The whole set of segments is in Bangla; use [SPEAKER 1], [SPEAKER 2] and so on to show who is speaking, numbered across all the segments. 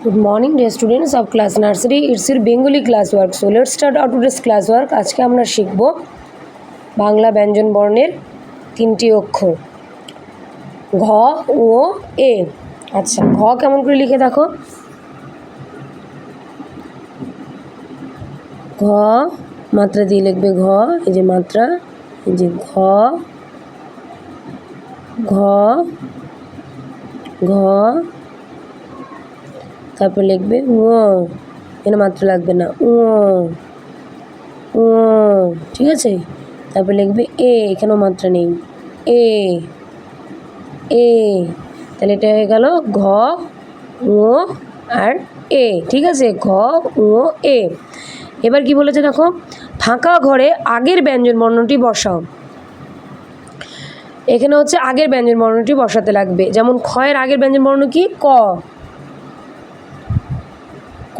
[SPEAKER 1] Good morning dear students of class nursery. It's your Bengali class work. So let's start our today's class work. আজকে আমরা শিখব বাংলা ব্যঞ্জন বর্ণের তিনটি অক্ষর ঘ ও এ। আচ্ছা, ঘ কেমন করে লিখে দেখো। ঘ মাত্রা দিয়ে লিখবে ঘ, এই যে মাত্রা, এই যে ঘ ঘ ঘ, তারপর লিখবে ও, এখানে মাত্রা লাগবে না, ও ও, ঠিক আছে। তারপর লিখবে এ, এখানেও মাত্রা নেই, এ এ, তাহলে এটা হয়ে গেল ঘ ও আর এ, ঠিক আছে, ঘ ও এ। এবার কি বলেছে দেখো, ফাঁকা ঘরে আগের ব্যঞ্জন বর্ণটি বসাও। এখানে হচ্ছে আগের ব্যঞ্জন বর্ণটি বসাতে লাগবে। যেমন খয়ের আগের ব্যঞ্জন বর্ণ কি, ক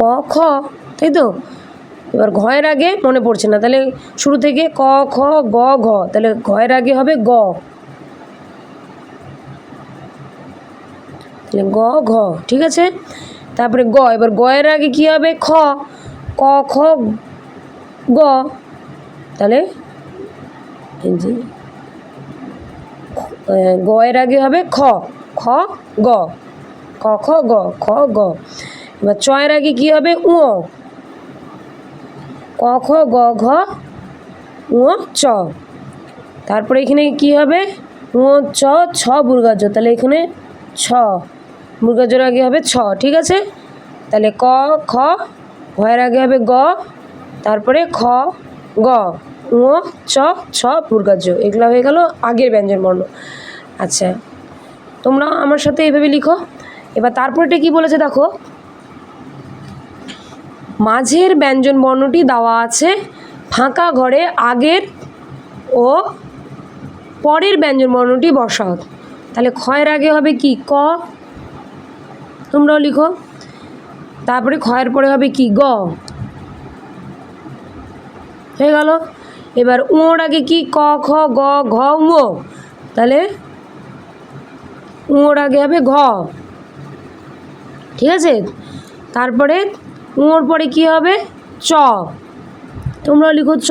[SPEAKER 1] ক খ, তাই তো। এবার ঘয়ের আগে মনে পড়ছে না, তাহলে শুরু থেকে ক খ গ ঘ, তাহলে ঘয়ের আগে হবে গ, তাহলে গ ঘ, ঠিক আছে। তারপরে গ, এবার গয়ের আগে কি হবে, খ, ক খ গ, তাহলে গয়ের আগে হবে খ, খ গ, ক খ গ, খ গ। এবার চয়ের আগে কি হবে, উ, ক খ গ ঘ উ চ। তারপরে এখানে কি হবে, উ চ ছ বুর্গাজ, তাহলে এখানে ছ, বুর্গাজের আগে হবে ছ, ঠিক আছে। তাহলে ক খ, ঘয়ের আগে হবে গ, তারপরে খ গ, উ চ ছ বুর্গাজ, এগুলো হয়ে গেল আগের ব্যঞ্জন বর্ণ। আচ্ছা, তোমরা আমার সাথে এইভাবে লিখো। এবার তারপরেটা কি বলেছে দেখো, মাঝের ব্যঞ্জন বর্ণটি দেওয়া আছে, ফাঁকা ঘরে আগের ও পরের ব্যঞ্জন বর্ণটি বসাও। তাহলে খয়ের আগে হবে কি, ক, তোমরাও লিখো। তারপরে খয়ের পরে হবে কি, গ, হয়ে গেল। এবার উঁর আগে কি, ক খ গ ঘ উ, তাহলে উঁর আগে হবে ঘ, ঠিক আছে। তারপরে উঁর পরে কি হবে, চ, তোমরা লিখো চ,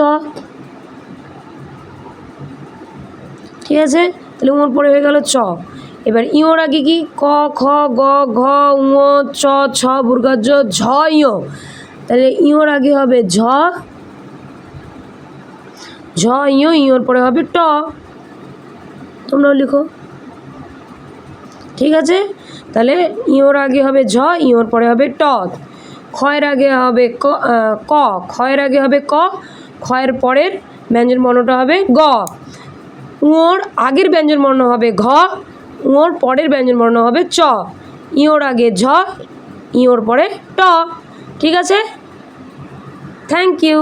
[SPEAKER 1] ঠিক আছে। তাহলে উঁর পরে হয়ে গেল চ। এবার ইঁর আগে কি, ক খ গ ঘ উ চ ছ বুর্গাজ ঝ ইঁ, তাহলে ইঁর আগে হবে ঝ, ঝ ইঁ, ইঁর পরে হবে ট, তোমরাও লিখো, ঠিক আছে। তাহলে ইঁর আগে হবে ঝ, ইঁর পরে হবে ট। খয়ের আগে হবে ক, খয়ের আগে হবে ক, খয়ের পরের ব্যঞ্জন বর্ণটা হবে গ, উঁর আগের ব্যঞ্জন বর্ণ হবে ঘ, উঁর পরের ব্যঞ্জন বর্ণ হবে চ, ইঁর আগে ঝ, ইঁর পরে ট, ঠিক আছে। Thank you.